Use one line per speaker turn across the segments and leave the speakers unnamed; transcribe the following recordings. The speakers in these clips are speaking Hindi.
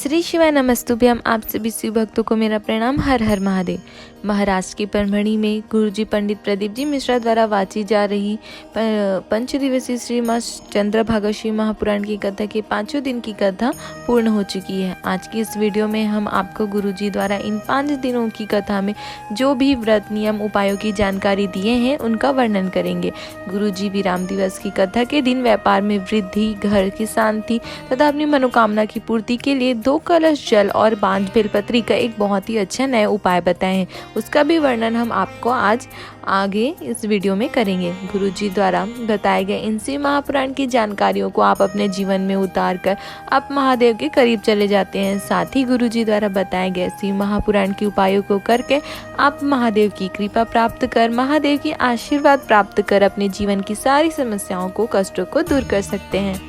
श्री शिवाय नमस्तुभ्यम। आप सभी शिव भक्तों को मेरा प्रणाम। हर हर महादेव। महाराष्ट्र की परभणी में गुरुजी पंडित प्रदीप जी मिश्रा द्वारा वाची जा रही पंच दिवसीय श्री मां चंद्रभागा शिव महापुराण की कथा के 5वें दिन की कथा पूर्ण हो चुकी है। आज की इस वीडियो में हम आपको गुरुजी द्वारा इन 5 दिनों की कथा में जो भी व्रत नियम उपायों की जानकारी दिए हैं उनका वर्णन करेंगे। गुरुजी विराम दिवस की कथा के दिन व्यापार में वृद्धि, घर की शांति तथा अपनी मनोकामना की पूर्ति के लिए 2 कलश जल और 5 बेलपत्री का एक बहुत ही अच्छा नया उपाय बताए हैं। उसका भी वर्णन हम आपको आज आगे इस वीडियो में करेंगे। गुरुजी द्वारा बताए गए इन शिव महापुराण की जानकारियों को आप अपने जीवन में उतार कर आप महादेव के करीब चले जाते हैं। साथ ही गुरुजी द्वारा बताए गए शिव महापुराण के उपायों को करके आप महादेव की कृपा प्राप्त कर, महादेव की आशीर्वाद प्राप्त कर अपने जीवन की सारी समस्याओं को, कष्टों को दूर कर सकते हैं।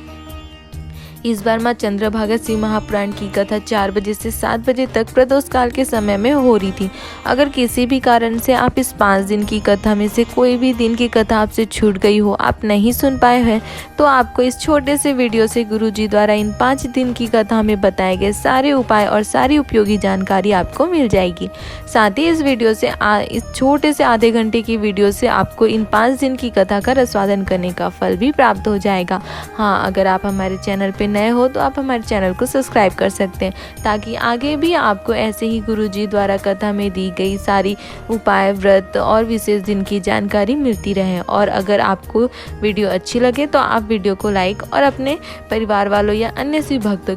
इस बार मां चंद्रभागा शिव महापुराण की कथा 4 बजे से 7 बजे तक प्रदोष काल के समय में हो रही थी। अगर किसी भी कारण से आप इस 5 दिन की कथा में से कोई भी दिन की कथा आपसे छूट गई हो, आप नहीं सुन पाए हैं, तो आपको इस छोटे से वीडियो से गुरुजी द्वारा इन 5 दिन की कथा में बताए गए सारे उपाय और सारी उपयोगी जानकारी आपको मिल जाएगी। साथ ही इस वीडियो से इस छोटे से आधे घंटे की वीडियो से आपको इन 5 दिन की कथा का रसवादन करने का फल भी प्राप्त हो जाएगा। हाँ, अगर आप हमारे चैनल पे नए हो तो आप हमारे चैनल को सब्सक्राइब कर सकते हैं, ताकि आगे भी आपको ऐसे ही गुरुजी द्वारा कथा में दी गई सारी उपाय, व्रत और विशेष दिन की जानकारी मिलती रहे। और अगर आपको वीडियो अच्छी लगे तो आप वीडियो को लाइक और अपने परिवार वालों या अन्य शिव भक्तों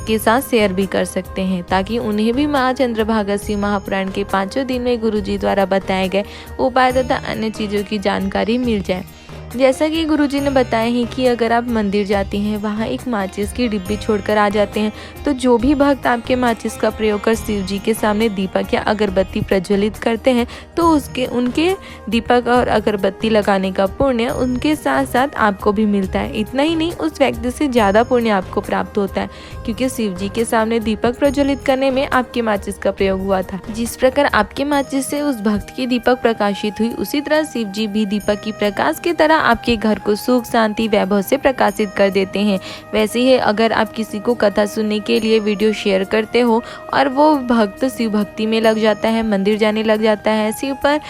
के साथ शेयर भी कर सकते हैं, ताकि उन्हें भी मां चंद्रभागा शिव महापुराण के 5वें दिन में गुरुजी द्वारा बताए गए उपाय तथा अन्य चीज़ों की जानकारी मिल जाए। जैसा कि गुरुजी ने बताया है कि अगर आप मंदिर जाते हैं, वहाँ एक माचिस की डिब्बी छोड़कर आ जाते हैं, तो जो भी भक्त आपके माचिस का प्रयोग कर शिव जी के सामने दीपक या अगरबत्ती प्रज्वलित करते हैं, तो उनके दीपक और अगरबत्ती लगाने का पुण्य उनके साथ साथ आपको भी मिलता है। इतना ही नहीं, उस व्यक्ति से ज़्यादा पुण्य आपको प्राप्त होता है, क्योंकि शिव जी के सामने दीपक प्रज्वलित करने में आपके माचिस का प्रयोग हुआ था। जिस प्रकार आपके माचिस से उस भक्त की दीपक प्रकाशित हुई, उसी तरह शिव जी भी दीपक की प्रकाश की तरह आपके घर को सुख, शांति, वैभव से प्रकाशित कर देते हैं। वैसे ही अगर आप किसी को कथा सुनने के लिए वीडियो शेयर करते हो और वो भक्त शिव भक्ति में लग जाता है, मंदिर जाने लग जाता है, शिव पर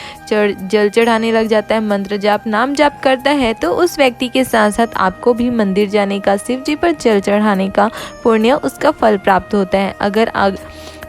जल चढ़ाने लग जाता है, मंत्र जाप, नाम जाप करता है, तो उस व्यक्ति के साथ साथ आपको भी मंदिर जाने का, शिव जी पर जल चढ़ाने का पुण्य, उसका फल प्राप्त होता है।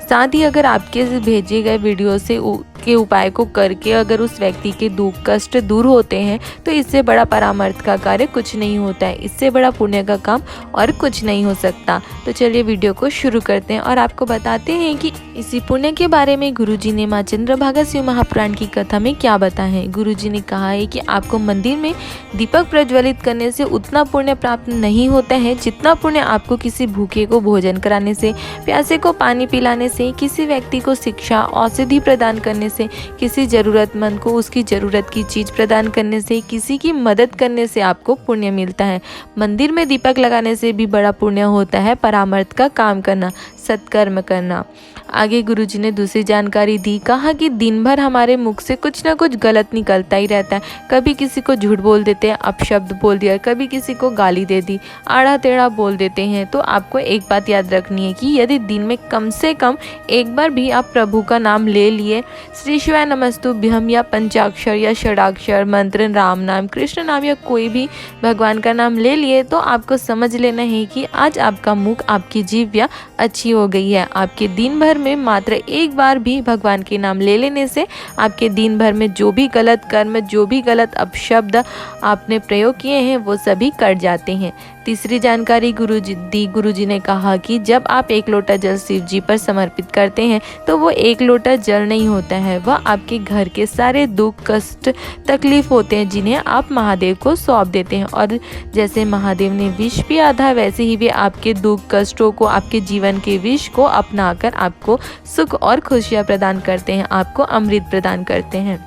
साथ ही अगर आपके भेजे गए वीडियो से के उपाय को करके अगर उस व्यक्ति के दुख कष्ट दूर होते हैं, तो इससे बड़ा परामर्थ का कार्य कुछ नहीं होता है। इससे बड़ा पुण्य का काम और कुछ नहीं हो सकता। तो चलिए वीडियो को शुरू करते हैं और आपको बताते हैं कि इसी पुण्य के बारे में गुरुजी ने मां चंद्रभागा शिव महापुराण की कथा में क्या बताया है। गुरुजी ने कहा है कि आपको मंदिर में दीपक प्रज्वलित करने से उतना पुण्य प्राप्त नहीं होता है जितना पुण्य आपको किसी भूखे को भोजन कराने से, प्यासे को पानी पिलाने से, किसी व्यक्ति को शिक्षा, औषधि प्रदान करने से, किसी जरूरतमंद को उसकी जरूरत की चीज प्रदान करने से, किसी की मदद करने से आपको पुण्य मिलता है। मंदिर में दीपक लगाने से भी बड़ा पुण्य होता है परामर्थ का काम करना, सत्कर्म करना। आगे गुरुजी ने दूसरी जानकारी दी, कहा कि दिन भर हमारे मुख से कुछ ना कुछ गलत निकलता ही रहता है। कभी किसी को झूठ बोल देते हैं, अपशब्द बोल दिया, कभी किसी को गाली दे दी, आड़ा टेढ़ा बोल देते हैं। तो आपको एक बात याद रखनी है कि यदि दिन में कम से कम एक बार भी आप प्रभु का नाम ले लिए, श्री शिवाय नमस्तुभ्यम या पंचाक्षर या षडाक्षर मंत्र, राम नाम, कृष्ण नाम या कोई भी भगवान का नाम ले लिए, तो आपको समझ लेना है कि आज आपका मुख, आपकी जीव्या अच्छी हो गई है। आपके दिन भर में मात्र एक बार भी भगवान के नाम ले लेने से आपके दिन भर में जो भी गलत कर्म, जो भी गलत अपशब्द आपने प्रयोग किए हैं, वो सभी कट जाते हैं। तीसरी जानकारी गुरुजी ने कहा कि जब आप 1 लोटा जल शिव जी पर समर्पित करते हैं, तो वो 1 लोटा जल नहीं होता है, वह आपके घर के सारे दुख, कष्ट, तकलीफ होते हैं जिन्हें आप महादेव को सौंप देते हैं। और जैसे महादेव ने विष पिया था, वैसे ही वे आपके दुख कष्टों को, आपके जीवन के विष को अपनाकर आपको सुख और खुशियाँ प्रदान करते हैं, आपको अमृत प्रदान करते हैं।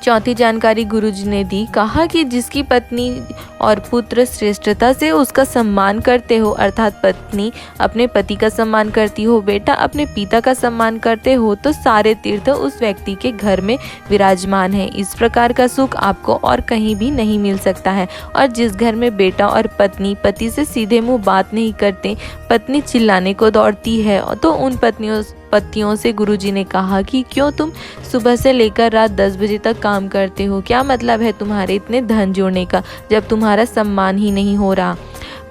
चौथी जानकारी गुरुजी ने दी, कहा कि जिसकी पत्नी और पुत्र श्रेष्ठता से उसका सम्मान करते हो, अर्थात पत्नी अपने पति का सम्मान करती हो, बेटा अपने पिता का सम्मान करते हो, तो सारे तीर्थ उस व्यक्ति के घर में विराजमान है। इस प्रकार का सुख आपको और कहीं भी नहीं मिल सकता है। और जिस घर में बेटा और पत्नी पति से सीधे मुंह बात नहीं करते, पत्नी चिल्लाने को दौड़ती है, तो उन पतियों से गुरुजी ने कहा कि क्यों तुम सुबह से लेकर रात 10 बजे तक काम करते हो? क्या मतलब है तुम्हारे इतने धन जोड़ने का जब तुम्हारा सम्मान ही नहीं हो रहा?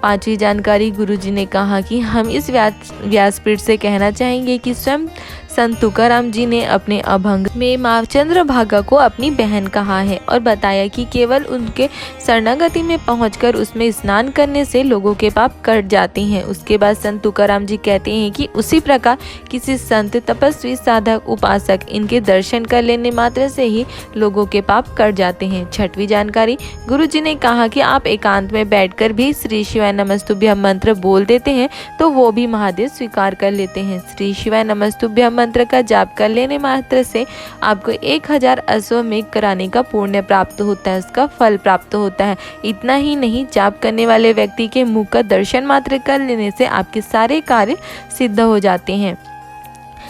पांचवी जानकारी गुरुजी ने कहा कि हम इस व्यासपीठ से कहना चाहेंगे कि स्वयं संत तुकाराम जी ने अपने अभंग में माँ चंद्रभागा को अपनी बहन कहा है और बताया कि केवल उनके शरणागति में पहुंचकर उसमें स्नान करने से लोगों के पाप कट जाते हैं। उसके बाद संत तुकाराम जी कहते हैं कि उसी प्रकार किसी संत, तपस्वी, साधक, उपासक इनके दर्शन कर लेने मात्र से ही लोगों के पाप कट जाते हैं। छठवीं जानकारी गुरुजी ने कहा कि आप एकांत में बैठकर भी श्री शिवाय नमस्तुभ्यं मंत्र बोल देते हैं तो वो भी महादेव स्वीकार कर लेते हैं। श्री शिवाय नमस्तुभ्यं मंत्र का जाप कर लेने मात्र से आपको 1000 अश्वमेध कराने का पुण्य प्राप्त होता है, उसका फल प्राप्त होता है। इतना ही नहीं, जाप करने वाले व्यक्ति के मुख का दर्शन मात्र कर लेने से आपके सारे कार्य सिद्ध हो जाते हैं।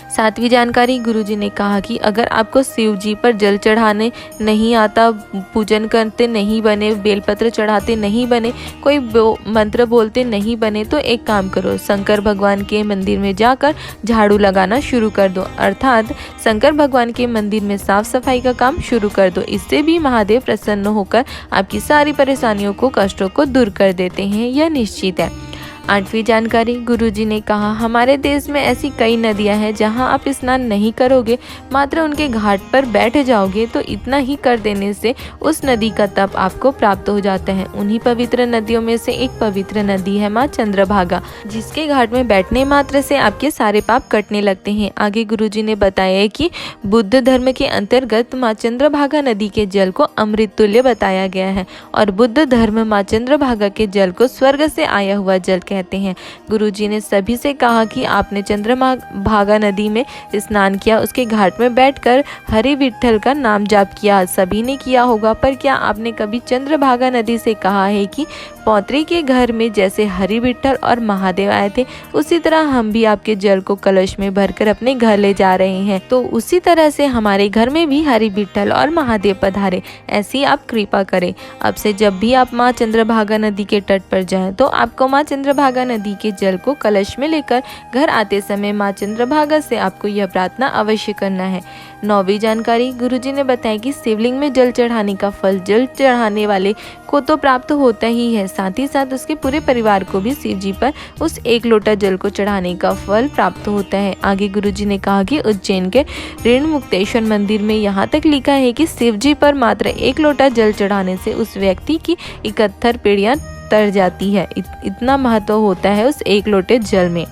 सातवीं जानकारी गुरुजी ने कहा कि अगर आपको शिव जी पर जल चढ़ाने नहीं आता, पूजन करते नहीं बने, बेलपत्र चढ़ाते नहीं बने, कोई मंत्र बोलते नहीं बने, तो एक काम करो, शंकर भगवान के मंदिर में जाकर झाड़ू लगाना शुरू कर दो, अर्थात शंकर भगवान के मंदिर में साफ सफाई का काम शुरू कर दो। इससे भी महादेव प्रसन्न होकर आपकी सारी परेशानियों को, कष्टों को दूर कर देते हैं, यह निश्चित है। आठवीं जानकारी गुरुजी ने कहा, हमारे देश में ऐसी कई नदियां हैं जहां आप स्नान नहीं करोगे, मात्र उनके घाट पर बैठ जाओगे तो इतना ही कर देने से उस नदी का तप आपको प्राप्त हो जाता है। उन्हीं पवित्र नदियों में से एक पवित्र नदी है माँ चंद्रभागा, जिसके घाट में बैठने मात्र से आपके सारे पाप कटने लगते हैं। आगे गुरुजी ने बताया कि बुद्ध धर्म के अंतर्गत माँ चंद्रभागा नदी के जल को अमृत तुल्य बताया गया है और बुद्ध धर्म माँ चंद्रभागा के जल को स्वर्ग से आया हुआ जल कहते हैं। गुरुजी ने सभी से कहा कि आपने चंद्रभागा नदी में स्नान किया, उसके घाट में बैठकर हरि विठ्ठल का नाम जाप किया, सभी ने किया होगा, पर क्या आपने कभी चंद्रभागा नदी से कहा है कि पौत्री के घर में जैसे हरि विठ्ठल और महादेव आए थे, उसी तरह हम भी आपके जल को कलश में भरकर अपने घर ले जा रहे हैं, तो उसी तरह से हमारे घर में भी हरि विठ्ठल और महादेव पधारे, ऐसी आप कृपा करें। अब से जब भी आप माँ चंद्रभागा नदी के तट पर जाएं तो आपको माँ चंद्रभागा नदी के जल को कलश में लेकर घर आते समय माँ चंद्रभागा से आपको यह प्रार्थना अवश्य करना है। नौवीं जानकारी गुरुजी ने बताया कि शिवलिंग में जल चढ़ाने का फल जल चढ़ाने वाले को तो प्राप्त होता ही है, साथ ही साथ उसके पूरे परिवार को भी शिव जी पर उस एक लोटा जल को चढ़ाने का फल प्राप्त होता है। आगे गुरुजी ने कहा कि उज्जैन के ऋणमुक्तेश्वर मंदिर में यहाँ तक लिखा है कि शिव जी पर मात्र एक लोटा जल चढ़ाने से उस व्यक्ति की 71 पीढ़ियां तर जाती है। इतना महत्व होता है उस एक लोटे जल में।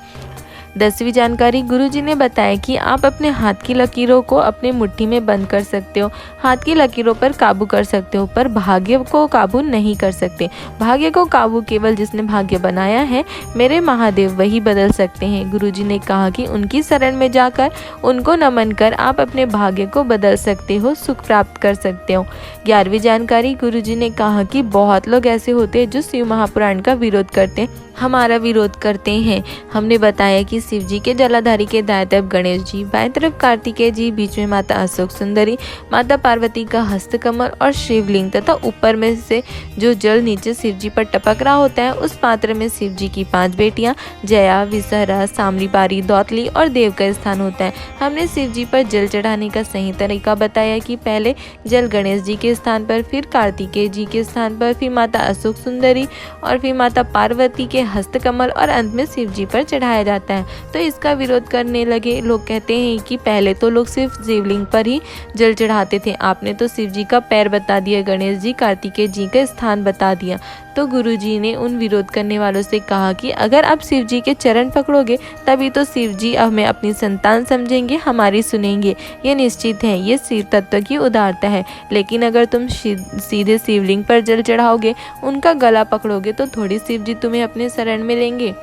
10वीं जानकारी गुरुजी ने बताया कि आप अपने हाथ की लकीरों को अपने मुट्ठी में बंद कर सकते हो, हाथ की लकीरों पर काबू कर सकते हो, पर भाग्य को काबू नहीं कर सकते। भाग्य को काबू केवल जिसने भाग्य बनाया है, मेरे महादेव, वही बदल सकते हैं। गुरुजी ने कहा कि उनकी शरण में जाकर उनको नमन कर आप अपने भाग्य को बदल सकते हो, सुख प्राप्त कर सकते हो। 11वीं जानकारी गुरुजी ने कहा कि बहुत लोग ऐसे होते हैं जो शिव महापुराण का विरोध करते हैं, हमारा विरोध करते हैं। हमने बताया कि शिव जी के जलाधारी के दाएं तरफ गणेश जी, बाएं तरफ कार्तिकेय जी, बीच में माता अशोक सुंदरी, माता पार्वती का हस्तकमल और शिवलिंग, तथा ऊपर में से जो जल नीचे शिव जी पर टपक रहा होता है, उस पात्र में शिव जी की 5 बेटियां जया, विसहरा, साम्रीपारी, दौतली और देव का स्थान होता है। हमने शिव जी पर जल चढ़ाने का सही तरीका बताया कि पहले जल गणेश जी के स्थान पर, फिर कार्तिकेय जी के स्थान पर, फिर माता अशोक सुंदरी और फिर माता पार्वती के हस्तकमल और अंत में शिव जी पर चढ़ाया जाता है। तो इसका विरोध करने लगे लोग, कहते हैं कि पहले तो लोग सिर्फ शिवलिंग पर ही जल चढ़ाते थे, आपने तो शिव जी का पैर बता दिया, गणेश जी, कार्तिकेय जी का स्थान बता दिया। तो गुरुजी ने उन विरोध करने वालों से कहा कि अगर आप शिव जी के चरण पकड़ोगे तभी तो शिव जी हमें अपनी संतान समझेंगे, हमारी सुनेंगे, ये निश्चित है, ये शिव तत्व की उदारता है। लेकिन अगर तुम सीधे शिवलिंग पर जल चढ़ाओगे, उनका गला पकड़ोगे, तो थोड़ी शिव जी तुम्हें अपने शरण में लेंगे।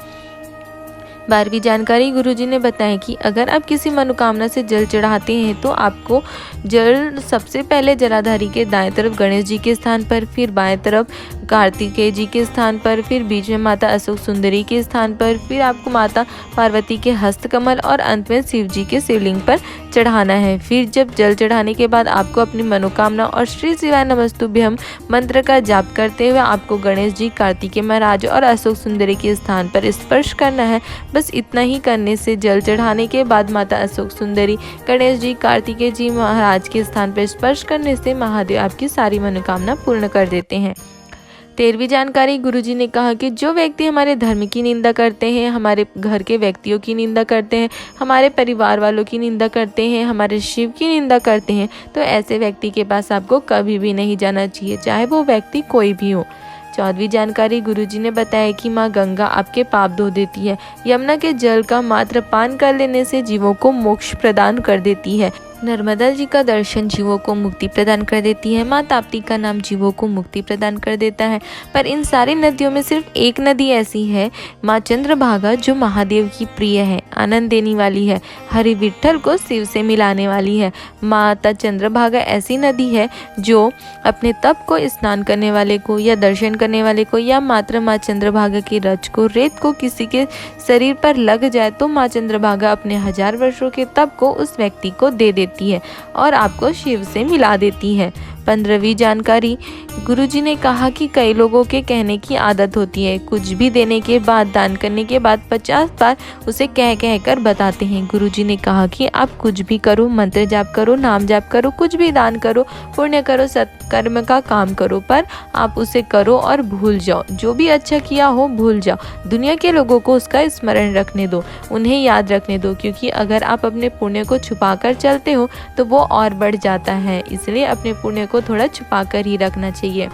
12वीं जानकारी गुरुजी ने बताया कि अगर आप किसी मनोकामना से जल चढ़ाते हैं तो आपको जल सबसे पहले जलाधारी के दाएं तरफ गणेश जी के स्थान पर, फिर बाएं तरफ कार्तिकेय जी के स्थान पर, फिर बीच में माता अशोक सुंदरी के स्थान पर, फिर आपको माता पार्वती के हस्तकमल और अंत में शिव जी के शिवलिंग पर चढ़ाना है। फिर जब जल चढ़ाने के बाद आपको अपनी मनोकामना और श्री शिवाय नमस्तुभ्यम मंत्र का जाप करते हुए आपको गणेश जी, कार्तिकेय महाराज और अशोक सुंदरी के स्थान पर स्पर्श करना है। बस इतना ही करने से जल चढ़ाने के बाद माता अशोक सुंदरी, गणेश जी, कार्तिकेय जी महाराज के स्थान पर स्पर्श करने से महादेव आपकी सारी मनोकामना पूर्ण कर देते हैं। 13वीं जानकारी गुरुजी ने कहा कि जो व्यक्ति हमारे धर्म की निंदा करते हैं, हमारे घर के व्यक्तियों की निंदा करते हैं, हमारे परिवार वालों की निंदा करते हैं, हमारे शिव की निंदा करते हैं, तो ऐसे व्यक्ति के पास आपको कभी भी नहीं जाना चाहिए, चाहे वो व्यक्ति कोई भी हो। 14वीं जानकारी गुरुजी ने बताया कि माँ गंगा आपके पाप धो देती है। यमुना के जल का मात्र पान कर लेने से जीवों को मोक्ष प्रदान कर देती है। नर्मदा जी का दर्शन जीवों को मुक्ति प्रदान कर देती है। माँ ताप्ती का नाम जीवों को मुक्ति प्रदान कर देता है। पर इन सारी नदियों में सिर्फ एक नदी ऐसी है, माँ चंद्रभागा, जो महादेव की प्रिय है, आनंद देने वाली है, हरि विठ्ठल को शिव से मिलाने वाली है। माता चंद्रभागा ऐसी नदी है जो अपने तप को स्नान करने वाले को या दर्शन करने वाले को या मात्र माँ चंद्रभागा की रज को, रेत को किसी के शरीर पर लग जाए तो माँ चंद्रभागा अपने 1000 वर्षों के तप को उस व्यक्ति को दे देती है और आपको शिव से मिला देती है। 15वीं जानकारी गुरुजी ने कहा कि कई लोगों के कहने की आदत होती है, कुछ भी देने के बाद, दान करने के बाद 50 बार उसे कह कह कर बताते हैं। गुरुजी ने कहा कि आप कुछ भी करो, मंत्र जाप करो, नाम जाप करो, कुछ भी दान करो, पुण्य करो, सत्कर्म का काम करो, पर आप उसे करो और भूल जाओ। जो भी अच्छा किया हो भूल जाओ। दुनिया के लोगों को उसका स्मरण रखने दो, उन्हें याद रखने दो, क्योंकि अगर आप अपने पुण्य को छुपा कर चलते हो तो वो और बढ़ जाता है। इसलिए अपने पुण्य को थोड़ा छुपा कर ही रखना चाहिए।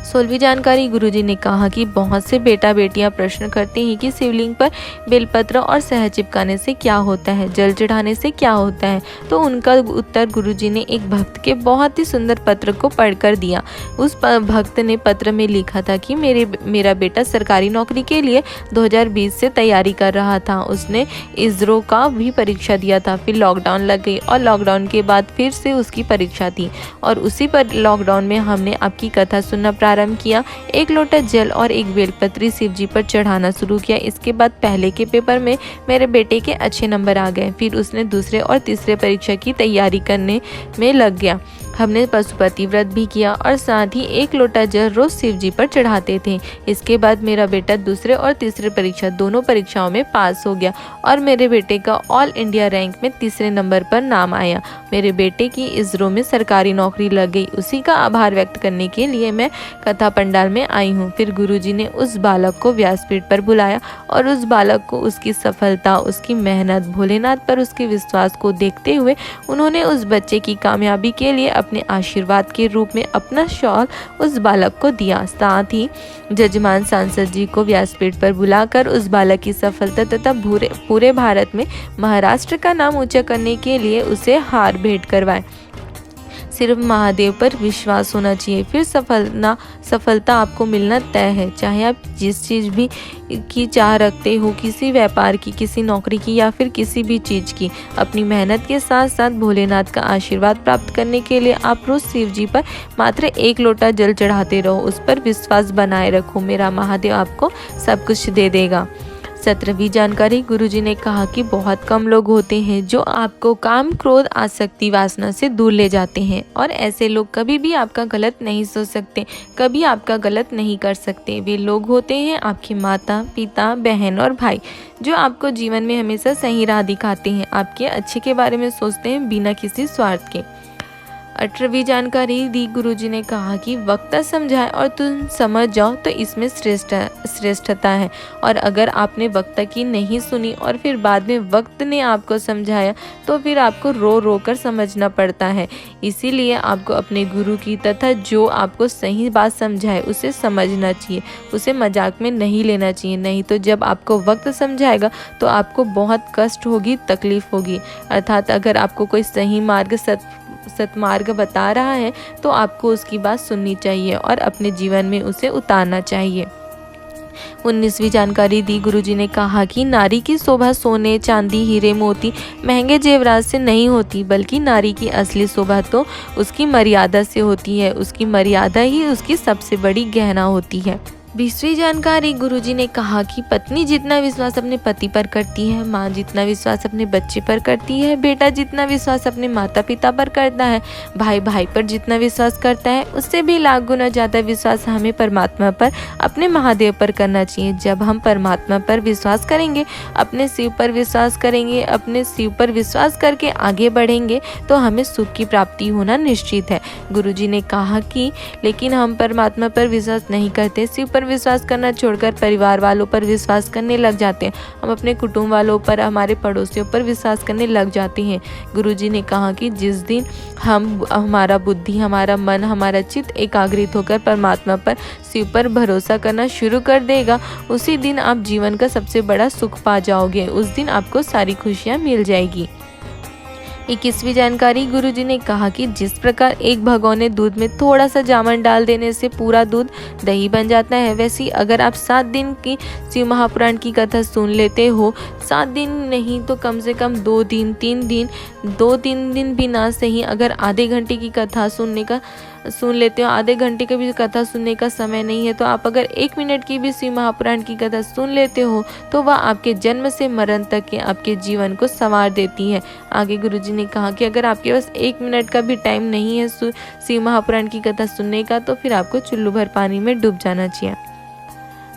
16वीं जानकारी गुरुजी ने कहा कि बहुत से बेटा बेटियां प्रश्न करते हैं कि शिवलिंग पर बेलपत्र और शहद चिपकाने से क्या होता है, जल चढ़ाने से क्या होता है। तो उनका उत्तर गुरुजी ने एक भक्त के बहुत ही सुंदर पत्र को पढ़कर दिया। उस भक्त ने पत्र में लिखा था कि मेरा बेटा सरकारी नौकरी के लिए 2020 से तैयारी कर रहा था। उसने इसरो का भी परीक्षा दिया था, फिर लॉकडाउन लग गई और लॉकडाउन के बाद फिर से उसकी परीक्षा थी और उसी पर लॉकडाउन में हमने आपकी कथा सुनना प्रारंभ किया। एक लोटा जल और एक बेलपत्री शिव जी पर चढ़ाना शुरू किया। इसके बाद पहले के पेपर में मेरे बेटे के अच्छे नंबर आ गए। फिर उसने दूसरे और तीसरे परीक्षा की तैयारी करने में लग गया। हमने पशुपति व्रत भी किया और साथ ही एक लोटा जल रोज शिव जी पर चढ़ाते थे। इसके बाद मेरा बेटा दूसरे और तीसरे परीक्षा दोनों परीक्षाओं में पास हो गया और मेरे बेटे का ऑल इंडिया रैंक में तीसरे नंबर पर नाम आया। मेरे बेटे की इसरो में सरकारी नौकरी लग गई। उसी का आभार व्यक्त करने के लिए मैं कथा पंडाल में आई हूँ। फिर गुरुजी ने उस बालक को व्यासपीठ पर बुलाया और उस बालक को उसकी सफलता, उसकी मेहनत, भोलेनाथ पर उसके विश्वास को देखते हुए उन्होंने उस बच्चे की कामयाबी के लिए अपने आशीर्वाद के रूप में अपना शॉल उस बालक को दिया। साथ ही जजमान सांसद जी को व्यासपीठ पर बुलाकर उस बालक की सफलता तथा पूरे भारत में महाराष्ट्र का नाम ऊंचा करने के लिए उसे हार भेंट करवाए। सिर्फ महादेव पर विश्वास होना चाहिए, फिर सफलता आपको मिलना तय है। चाहे आप जिस चीज़ भी की चाह रखते हो, किसी व्यापार की, किसी नौकरी की या फिर किसी भी चीज़ की, अपनी मेहनत के साथ साथ भोलेनाथ का आशीर्वाद प्राप्त करने के लिए आप रोज शिव जी पर मात्र एक लोटा जल चढ़ाते रहो। उस पर विश्वास बनाए रखो, मेरा महादेव आपको सब कुछ दे देगा। 17वीं जानकारी गुरुजी ने कहा कि बहुत कम लोग होते हैं जो आपको काम, क्रोध, आसक्ति, वासना से दूर ले जाते हैं और ऐसे लोग कभी भी आपका गलत नहीं सोच सकते, कभी आपका गलत नहीं कर सकते। वे लोग होते हैं आपके माता, पिता, बहन और भाई, जो आपको जीवन में हमेशा सही राह दिखाते हैं, आपके अच्छे के बारे में सोचते हैं बिना किसी स्वार्थ के। 18वीं जानकारी दी गुरुजी ने कहा कि वक्ता समझाए और तुम समझ जाओ तो इसमें श्रेष्ठता है, और अगर आपने वक्ता की नहीं सुनी और फिर बाद में वक्त ने आपको समझाया तो फिर आपको रो रो कर समझना पड़ता है। इसीलिए आपको अपने गुरु की तथा जो आपको सही बात समझाए उसे समझना चाहिए, उसे मजाक में नहीं लेना चाहिए। नहीं तो जब आपको वक्त समझाएगा तो आपको बहुत कष्ट होगी, तकलीफ होगी। अर्थात अगर आपको कोई सही मार्ग, सतमार्ग बता रहा है तो आपको उसकी बात सुननी चाहिए और अपने जीवन में उसे उतारना चाहिए। 19वीं जानकारी दी गुरुजी ने कहा कि नारी की शोभा सोने, चांदी, हीरे, मोती, महंगे जेवरात से नहीं होती, बल्कि नारी की असली शोभा तो उसकी मर्यादा से होती है। उसकी मर्यादा ही उसकी सबसे बड़ी गहना होती है। 20वीं जानकारी गुरुजी ने कहा कि पत्नी जितना विश्वास अपने पति पर करती है, माँ जितना विश्वास अपने बच्चे पर करती है, बेटा जितना विश्वास अपने माता पिता पर करता है, भाई भाई पर जितना विश्वास करता है, उससे भी लाख गुना ज़्यादा विश्वास हमें परमात्मा पर, अपने महादेव पर करना चाहिए। जब हम परमात्मा पर विश्वास करेंगे, अपने शिव पर विश्वास करेंगे, अपने शिव पर विश्वास करके आगे बढ़ेंगे तो हमें सुख की प्राप्ति होना निश्चित है। गुरुजी ने कहा कि लेकिन हम परमात्मा पर विश्वास नहीं करते, शिव पर विश्वास करना छोड़कर परिवार वालों पर विश्वास करने लग जाते हैं। हम अपने कुटुंब वालों पर, हमारे पड़ोसियों पर विश्वास करने लग जाते हैं। गुरुजी ने कहा कि जिस दिन हमारा बुद्धि, हमारा मन, हमारा चित्त एकाग्रित होकर परमात्मा पर, शिव पर भरोसा करना शुरू कर देगा, उसी दिन आप जीवन का सबसे बड़ा सुख पा जाओगे। उस दिन आपको सारी खुशियाँ मिल जाएगी। 21वीं जानकारी गुरुजी ने कहा कि जिस प्रकार एक भगोने दूध में थोड़ा सा जामन डाल देने से पूरा दूध दही बन जाता है, वैसे ही अगर आप 7 दिन की शिव महापुराण की कथा सुन लेते हो, 7 दिन नहीं तो कम से कम 2 दिन, 3 दिन, 2-3 दिन भी ना सही, अगर आधे घंटे की कथा सुन लेते हो, आधे घंटे की भी कथा सुनने का समय नहीं है तो आप अगर 1 मिनट की भी शिव महापुराण की कथा सुन लेते हो तो वह आपके जन्म से मरण तक के आपके जीवन को संवार देती है। आगे गुरुजी ने कहा कि अगर आपके पास 1 मिनट का भी टाइम नहीं है शिव महापुराण की कथा सुनने का तो फिर आपको चुल्लू भर पानी में डूब जाना चाहिए।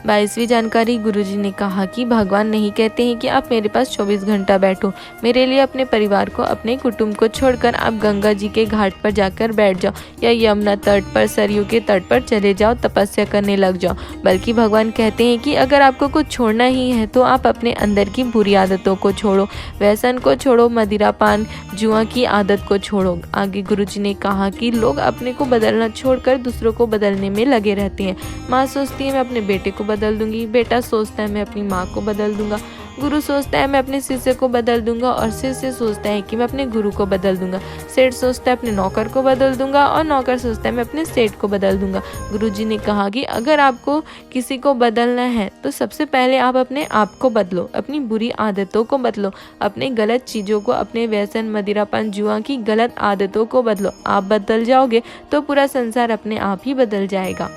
22वीं जानकारी गुरुजी ने कहा कि भगवान नहीं कहते हैं कि आप मेरे पास 24 घंटा बैठो, मेरे लिए अपने परिवार को, अपने कुटुंब को छोड़कर आप गंगा जी के घाट पर जाकर बैठ जाओ या यमुना तट पर, सरयू के तट पर चले जाओ, तपस्या करने लग जाओ। बल्कि भगवान कहते हैं कि अगर आपको कुछ छोड़ना ही है तो आप अपने अंदर की बुरी आदतों को छोड़ो, व्यसन को छोड़ो, मदिरा पान जुआ की आदत को छोड़ो। आगे गुरुजी ने कहा कि लोग अपने को बदलना छोड़कर दूसरों को बदलने में लगे रहते हैं। माँ सोचती है मैं अपने बेटे को बदल दूंगी, बेटा सोचता है मैं अपनी माँ को बदल दूंगा, गुरु सोचता है मैं अपने शिष्य को बदल दूंगा और शिष्य सोचता है कि मैं अपने गुरु को बदल दूंगा, सेठ सोचता है अपने नौकर को बदल दूंगा और नौकर सोचता है मैं अपने सेठ को बदल दूंगा। गुरुजी ने कहा कि अगर आपको किसी को बदलना है तो सबसे पहले आप अपने आप को बदलो, अपनी बुरी आदतों को बदलो, अपने गलत चीज़ों को, अपने व्यसन, मदिरापान, जुआ की गलत आदतों को बदलो। आप बदल जाओगे तो पूरा संसार अपने आप ही बदल जाएगा।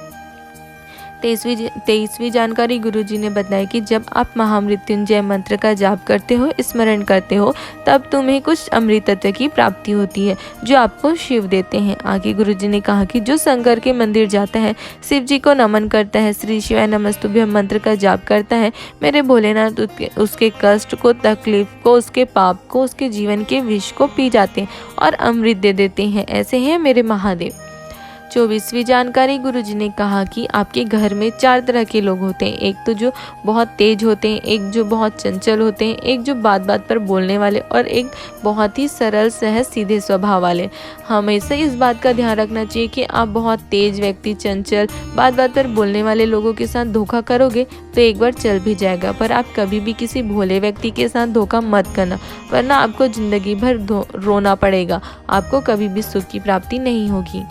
23वीं जानकारी गुरुजी ने बताया कि जब आप महामृत्युंजय मंत्र का जाप करते हो, स्मरण करते हो, तब तुम्हें कुछ अमृत तत्व की प्राप्ति होती है जो आपको शिव देते हैं। आगे गुरुजी ने कहा कि जो शंकर के मंदिर जाता है, शिव जी को नमन करता है, श्री शिवाय नमस्तुभ्यं मंत्र का जाप करता है, मेरे भोलेनाथ उसके कष्ट को, तकलीफ को, उसके पाप को, उसके जीवन के विष को पी जाते हैं और अमृत दे देते हैं। ऐसे हैं मेरे महादेव। 24वीं जानकारी गुरुजी ने कहा कि आपके घर में 4 तरह के लोग होते हैं। एक तो जो बहुत तेज होते हैं, एक जो बहुत चंचल होते हैं, एक जो बात बात पर बोलने वाले और एक बहुत ही सरल, सहज, सीधे स्वभाव वाले। हमेशा इस बात का ध्यान रखना चाहिए कि आप बहुत तेज व्यक्ति, चंचल, बात बात पर बोलने वाले लोगों के साथ धोखा करोगे तो एक बार चल भी जाएगा, पर आप कभी भी किसी भोले व्यक्ति के साथ धोखा मत करना, वरना आपको जिंदगी भर रोना पड़ेगा, आपको कभी भी सुख की प्राप्ति नहीं होगी।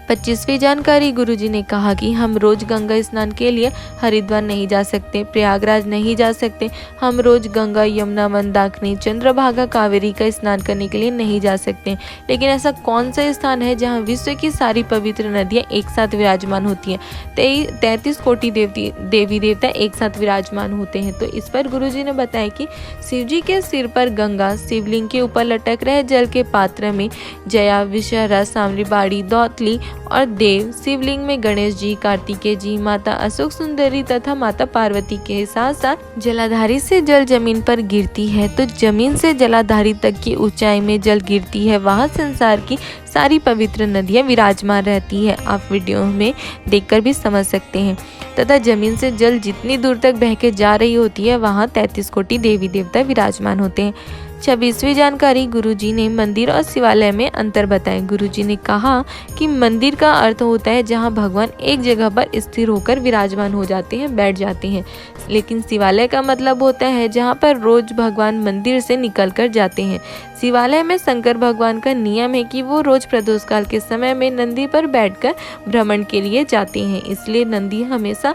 25वीं जानकारी गुरुजी ने कहा कि हम रोज गंगा स्नान के लिए हरिद्वार नहीं जा सकते, प्रयागराज नहीं जा सकते, हम रोज गंगा, यमुना, मंदाकिनी, चंद्रभागा, कावेरी का स्नान करने के लिए नहीं जा सकते। लेकिन ऐसा कौन सा स्थान है जहां विश्व की सारी पवित्र नदियां एक साथ विराजमान होती हैं, 33 कोटि देवी देवता एक साथ विराजमान होते हैं? तो इस पर गुरुजी ने बताया कि शिव जी के सिर पर गंगा, शिवलिंग के ऊपर लटक रहे जल के पात्र में जया, विषहरा, सामरीबाड़ी, दौतली और देव, शिवलिंग में गणेश जी, कार्तिकेय जी, माता अशोक सुंदरी तथा माता पार्वती के साथ साथ जलाधारी से जल जमीन पर गिरती है तो जमीन से जलाधारी तक की ऊंचाई में जल गिरती है, वहाँ संसार की सारी पवित्र नदियाँ विराजमान रहती है। आप वीडियो में देखकर भी समझ सकते हैं। तथा जमीन से जल जितनी दूर तक बह के जा रही होती है वहाँ 33 कोटि देवी देवता विराजमान होते हैं। 26वीं जानकारी गुरुजी ने मंदिर और शिवालय में अंतर बताए। गुरुजी ने कहा कि मंदिर का अर्थ होता है जहाँ भगवान एक जगह पर स्थिर होकर विराजमान हो जाते हैं, बैठ जाते हैं, लेकिन शिवालय का मतलब होता है जहाँ पर रोज भगवान मंदिर से निकल कर जाते हैं। शिवालय में शंकर भगवान का नियम है कि वो रोज रोज प्रदोष काल के समय में नंदी पर बैठकर भ्रमण के लिए जाते हैं। इसलिए नंदी हमेशा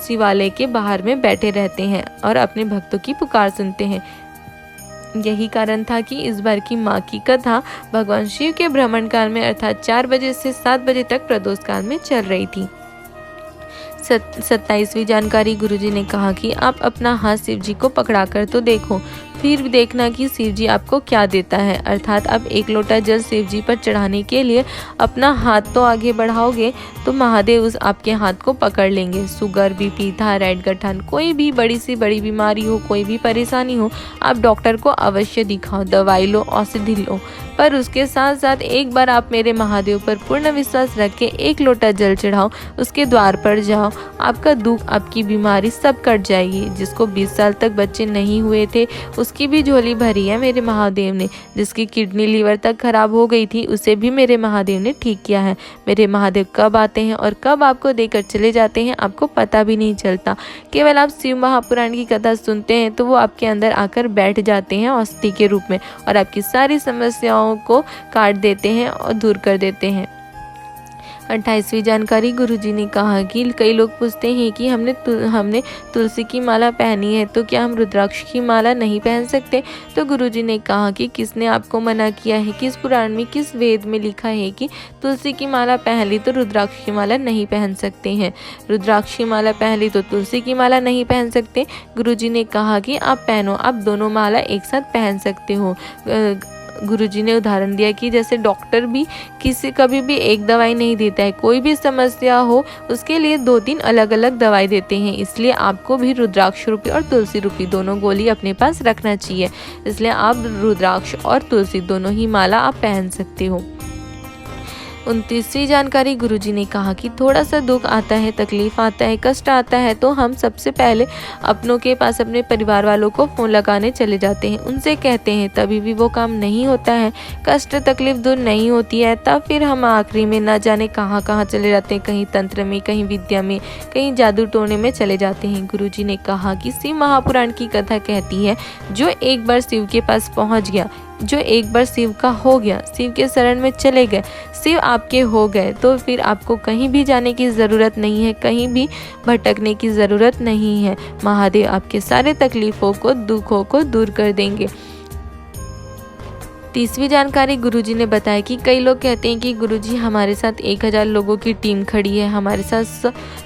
शिवालय के बाहर में बैठे रहते हैं और अपने भक्तों की पुकार सुनते हैं। यही कारण था कि इस बार की माँ की कथा भगवान शिव के भ्रमण काल में अर्थात 4 बजे से 7 बजे तक प्रदोष काल में चल रही थी। 27वीं जानकारी गुरुजी ने कहा कि आप अपना हाथ शिव जी को पकड़ा कर तो देखो, फिर देखना कि शिव जी आपको क्या देता है। अर्थात आप 1 लोटा जल शिव जी पर चढ़ाने के लिए अपना हाथ तो आगे बढ़ाओगे तो महादेव उस आपके हाथ को पकड़ लेंगे। शुगर, बीपी, थायराइड, गठन, कोई भी बड़ी से बड़ी बीमारी हो, कोई भी परेशानी हो, आप डॉक्टर को अवश्य दिखाओ, दवाई लो, औषधि लो, पर उसके साथ साथ एक बार आप मेरे महादेव पर पूर्ण विश्वास रख के 1 लोटा जल चढ़ाओ, उसके द्वार पर जाओ, आपका दुख, आपकी बीमारी सब कट जाएगी। जिसको 20 साल तक बच्चे नहीं हुए थे उसकी भी झोली भरी है मेरे महादेव ने। जिसकी किडनी, लीवर तक खराब हो गई थी उसे भी मेरे महादेव ने ठीक किया है। मेरे महादेव कब आते हैं और कब आपको देकर चले जाते हैं आपको पता भी नहीं चलता। केवल आप शिव महापुराण की कथा सुनते हैं तो वो आपके अंदर आकर बैठ जाते हैं औषधि के रूप में और आपकी सारी समस्याओं को काट देते हैं और दूर कर देते हैं। 28वीं जानकारी गुरुजी ने कहा कि कई लोग पूछते हैं कि हमने तुलसी की माला पहनी है तो क्या हम रुद्राक्ष की माला नहीं पहन सकते। तो गुरुजी ने कहा कि किसने आपको मना किया है, किस पुराण में, किस वेद में लिखा है कि तुलसी की माला पहन ली तो रुद्राक्ष की माला नहीं पहन सकते हैं, रुद्राक्ष की माला पहन ली तो तुलसी की माला नहीं पहन सकते। गुरुजी ने कहा कि आप पहनो, आप दोनों माला एक साथ पहन सकते हो। गुरुजी ने उदाहरण दिया कि जैसे डॉक्टर भी कभी भी एक दवाई नहीं देता है, कोई भी समस्या हो उसके लिए 2-3 अलग अलग दवाई देते हैं। इसलिए आपको भी रुद्राक्ष रूपी और तुलसी रूपी दोनों गोली अपने पास रखना चाहिए। इसलिए आप रुद्राक्ष और तुलसी दोनों ही माला आप पहन सकते हो। 29वीं जानकारी गुरुजी ने कहा कि थोड़ा सा दुख आता है, तकलीफ आता है, कष्ट आता है तो हम सबसे पहले अपनों के पास अपने परिवार वालों को फ़ोन लगाने चले जाते हैं, उनसे कहते हैं, तभी भी वो काम नहीं होता है, कष्ट तकलीफ दूर नहीं होती है, तब फिर हम आखिरी में ना जाने कहाँ कहाँ चले जाते हैं, कहीं तंत्र में, कहीं विद्या में, कहीं जादू टोने में चले जाते हैं। गुरुजी ने कहा कि शिव महापुराण की कथा कहती है जो एक बार शिव के पास पहुँच गया, जो एक बार शिव का हो गया, शिव के शरण में चले गए, शिव आपके हो गए तो फिर आपको कहीं भी जाने की ज़रूरत नहीं है, कहीं भी भटकने की ज़रूरत नहीं है। महादेव आपके सारे तकलीफ़ों को, दुखों को दूर कर देंगे। 30वीं जानकारी गुरुजी ने बताया कि कई लोग कहते हैं कि गुरुजी हमारे साथ 1000 लोगों की टीम खड़ी है, हमारे साथ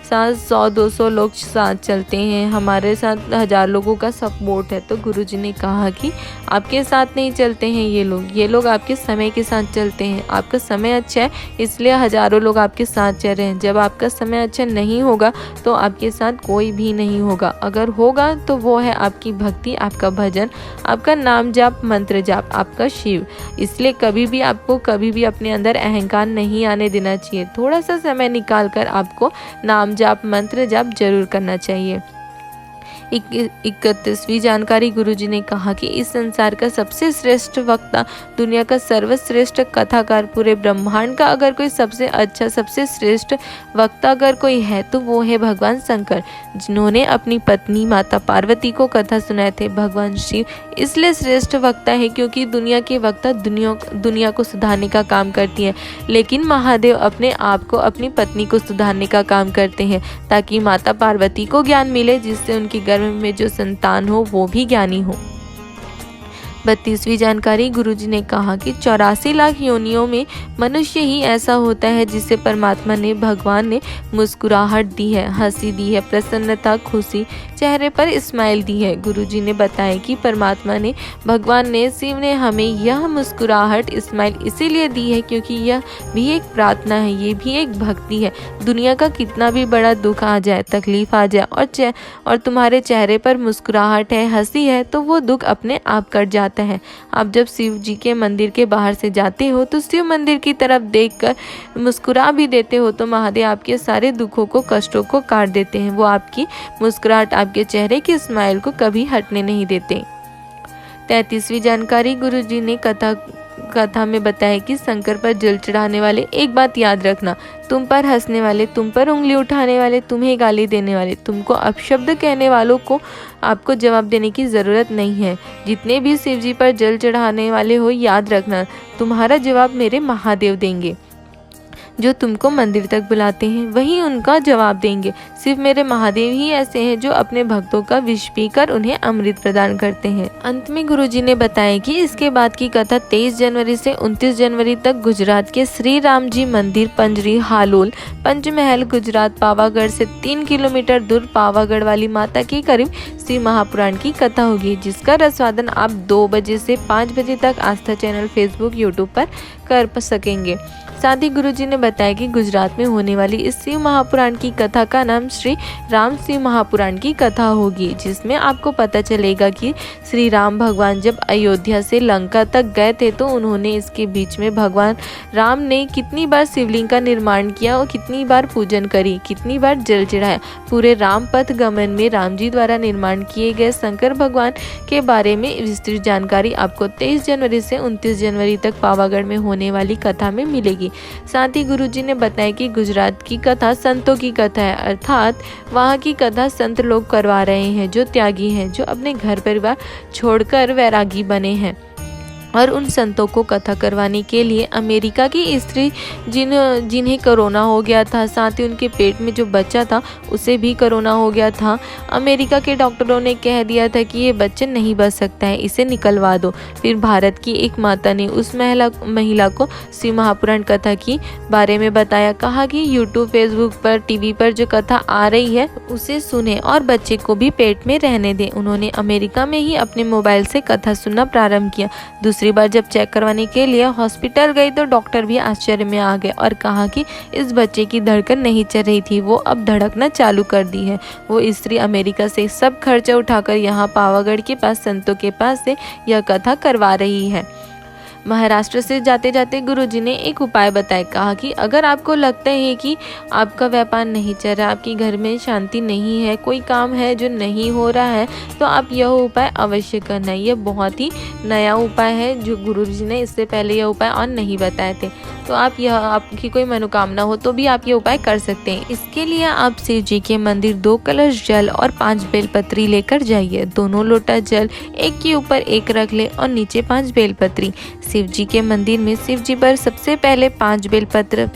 100-200 लोग साथ चलते हैं, हमारे साथ 1000 लोगों का सपोर्ट है। तो गुरुजी ने कहा कि आपके साथ नहीं चलते हैं ये लोग आपके समय के साथ चलते हैं। आपका समय अच्छा है इसलिए हज़ारों लोग आपके साथ चल रहे हैं। जब आपका समय अच्छा नहीं होगा तो आपके साथ कोई भी नहीं होगा। अगर होगा तो वो है आपकी भक्ति, आपका भजन, आपका नाम जाप, मंत्र जाप, आपका शिव। इसलिए कभी भी आपको कभी भी अपने अंदर अहंकार नहीं आने देना चाहिए। थोड़ा सा समय निकाल कर आपको नाम जाप, मंत्र जाप जरूर करना चाहिए। 31वीं जानकारी गुरुजी ने कहा कि इस संसार का सबसे श्रेष्ठ वक्ता, दुनिया का सर्वश्रेष्ठ कथाकार, पूरे ब्रह्मांड का अगर कोई सबसे अच्छा, सबसे श्रेष्ठ वक्ता अगर कोई है तो वो है भगवान शंकर, जिन्होंने अपनी पत्नी माता पार्वती को कथा सुनाए थे। भगवान शिव इसलिए श्रेष्ठ वक्ता है क्योंकि दुनिया के वक्ता दुनिया को सुधारने का काम करती है, लेकिन महादेव अपने आप को, अपनी पत्नी को सुधारने का काम करते हैं ताकि माता पार्वती को ज्ञान मिले, जिससे उनकी गर्भ में जो संतान हो वो भी ज्ञानी हो। 32वीं जानकारी गुरुजी ने कहा कि 84 लाख योनियों में मनुष्य ही ऐसा होता है जिसे परमात्मा ने, भगवान ने मुस्कुराहट दी है, हंसी दी है, प्रसन्नता, खुशी, चेहरे पर स्माइल दी है। गुरुजी ने बताया कि परमात्मा ने, भगवान ने, शिव ने हमें यह मुस्कुराहट, स्माइल इसीलिए दी है क्योंकि यह भी एक प्रार्थना है, ये भी एक भक्ति है। दुनिया का कितना भी बड़ा दुख आ जाए, तकलीफ आ जाए और तुम्हारे चेहरे पर मुस्कुराहट है, हंसी है, तो वो दुख अपने आप कट जाता है। आप जब शिव जी के मंदिर के बाहर से जाते हो तो शिव मंदिर की तरफ देखकर मुस्कुरा भी देते हो तो महादेव आपके सारे दुखों को, कष्टों को काट देते हैं। वो आपकी मुस्कुराहट, आपके चेहरे की स्माइल को कभी हटने नहीं देते। 33वीं जानकारी गुरुजी ने कथा में बताया कि शंकर पर जल चढ़ाने वाले एक बात याद रखना, तुम पर हंसने वाले, तुम पर उंगली उठाने वाले, तुम्हें गाली देने वाले, तुमको अपशब्द कहने वालों को आपको जवाब देने की ज़रूरत नहीं है। जितने भी शिव जी पर जल चढ़ाने वाले हो, याद रखना तुम्हारा जवाब मेरे महादेव देंगे। जो तुमको मंदिर तक बुलाते हैं वही उनका जवाब देंगे। सिर्फ मेरे महादेव ही ऐसे हैं जो अपने भक्तों का विष पीकर उन्हें अमृत प्रदान करते हैं। अंत में गुरुजी ने बताया कि इसके बाद की कथा 23 जनवरी से 29 जनवरी तक गुजरात के श्री राम जी मंदिर पंजरी हालोल पंचमहल गुजरात पावागढ़ से 3 किलोमीटर दूर पावागढ़ वाली माता के करीब श्री महापुराण की कथा होगी, जिसका रसवादन आप 2 बजे से 5 बजे तक आस्था चैनल फेसबुक यूट्यूब पर कर सकेंगे। साथ ही गुरुजी ने बताया कि गुजरात में होने वाली इस शिव महापुराण की कथा का नाम श्री राम शिव महापुराण की कथा होगी, जिसमें आपको पता चलेगा कि श्री राम भगवान जब अयोध्या से लंका तक गए थे तो उन्होंने इसके बीच में भगवान राम ने कितनी बार शिवलिंग का निर्माण किया और कितनी बार पूजन करी, कितनी बार जल चढ़ाया। पूरे राम पथ गमन में राम जी द्वारा निर्माण किए गए शंकर भगवान के बारे में विस्तृत जानकारी आपको 23 जनवरी से 29 जनवरी तक पावागढ़ में होने वाली कथा में मिलेगी। साथ ही गुरुजी ने बताया कि गुजरात की कथा संतों की कथा है, अर्थात वहाँ की कथा संत लोग करवा रहे हैं जो त्यागी हैं, जो अपने घर परिवार छोड़कर वैरागी बने हैं। और उन संतों को कथा करवाने के लिए अमेरिका की स्त्री जिन्हें कोरोना हो गया था, साथ ही उनके पेट में जो बच्चा था उसे भी कोरोना हो गया था, अमेरिका के डॉक्टरों ने कह दिया था कि ये बच्चा नहीं बच सकता है, इसे निकलवा दो। फिर भारत की एक माता ने उस महिला को श्री महापुराण कथा की बारे में बताया, कहा कि यूट्यूब फेसबुक पर टीवी पर जो कथा आ रही है उसे सुने और बच्चे को भी पेट में रहने दें। उन्होंने अमेरिका में ही अपने मोबाइल से कथा सुनना प्रारंभ किया। दूसरी बार जब चेक करवाने के लिए हॉस्पिटल गई तो डॉक्टर भी आश्चर्य में आ गए और कहा कि इस बच्चे की धड़कन नहीं चल रही थी, वो अब धड़कना चालू कर दी है। वो स्त्री अमेरिका से सब खर्चा उठाकर यहाँ पावागढ़ के पास संतों के पास से यह कथा करवा रही है। महाराष्ट्र से जाते जाते गुरुजी ने एक उपाय बताया, कहा कि अगर आपको लगता है कि आपका व्यापार नहीं चल रहा, आपके घर में शांति नहीं है, कोई काम है जो नहीं हो रहा है, तो आप यह उपाय अवश्य करना। यह बहुत ही नया उपाय है जो गुरुजी ने इससे पहले यह उपाय और नहीं बताए थे। तो आपकी कोई मनोकामना हो तो भी आप ये उपाय कर सकते हैं। इसके लिए आप शिव जी के मंदिर 2 कलश जल और 5 बेलपत्री लेकर जाइए। दोनों लोटा जल एक के ऊपर एक रख ले और नीचे 5 बेलपत्री। शिव जी के मंदिर में शिव जी पर सबसे पहले 5 बेलपत्र,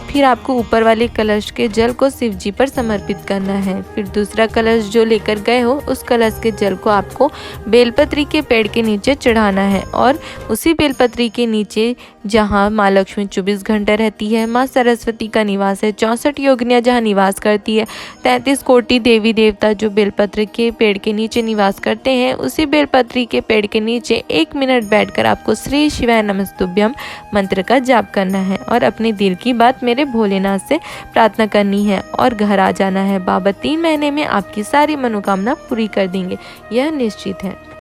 फिर आपको ऊपर वाले कलश के जल को शिव जी पर समर्पित करना है। फिर दूसरा कलश जो लेकर गए हो उस कलश के जल को आपको बेलपत्री के पेड़ के नीचे चढ़ाना है और उसी बेलपत्री के नीचे जहाँ माँ लक्ष्मी 24 घंटे रहती है, माँ सरस्वती का निवास है, 64 योगिनियाँ जहाँ निवास करती है, 33 कोटि देवी देवता जो बेलपत्र के पेड़ के नीचे निवास करते हैं, उसी बेलपत्री के पेड़ के नीचे 1 मिनट बैठकर आपको श्री शिवाय नमस्तुभ्यम मंत्र का जाप करना है और अपने दिल की बात मेरे भोलेनाथ से प्रार्थना करनी है और घर आ जाना है। बाबा 3 महीने में आपकी सारी मनोकामना पूरी कर देंगे, यह निश्चित है।